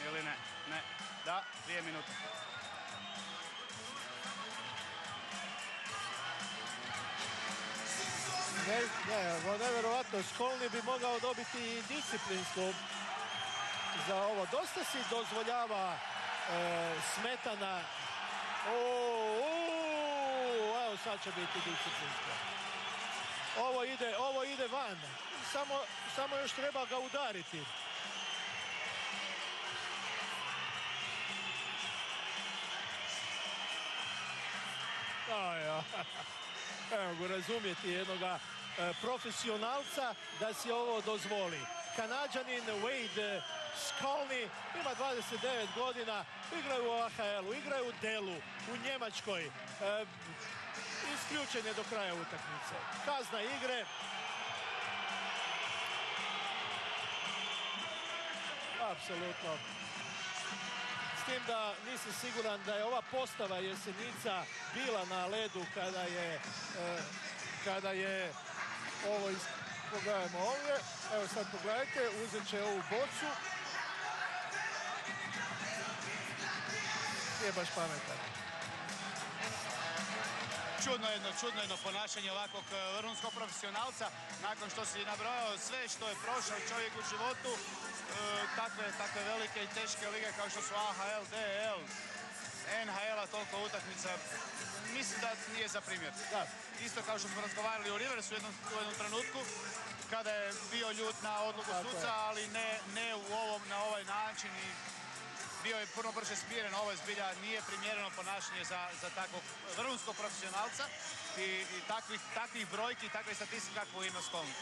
ili ne? Ne. Da, 2 minute. Nevjerovatno, Skolni bi mogao dobiti i disciplinsku za ovo. Dosta si dozvoljava Smetana. Evo sad će biti disciplinsko. Ovo ide van. Samo još treba ga udariti. Evo go, razumjeti jednoga profesionalca da si ovo dozvoli. Kanadžanin Wade Skolni ima 29 godina, igraju u AHL-u, igraju u Delu, u Njemačkoj. Isključen je do kraja utakmice. Kazna igre. Apsolutno. S tim da nisam siguran da je ova postava Jesenica bila na ledu kada je ovo pogledajmo ovdje. Evo sad pogledajte, uzet će ovu bocu. Nije baš pametan. Čudno jedno ponašanje ovakvog vrhunskog profesionalca. Nakon što si nabrojao sve što je prošao čovjek u životu, takve velike i teške lige kao što su AHL, DEL, NHL-a, toliko utakmica, mislim da nije za primjer. Da. Isto kao što smo razgovarali o Riversu u jednom trenutku, kada je bio ljut na odluku suca, ali ne na ovaj način i bio je puno brže smiren. Ovo je zbilja nije primjereno ponašanje za takvog vrhunskog profesionalca i takvih brojki i takve statistike kakvu ima Skolni.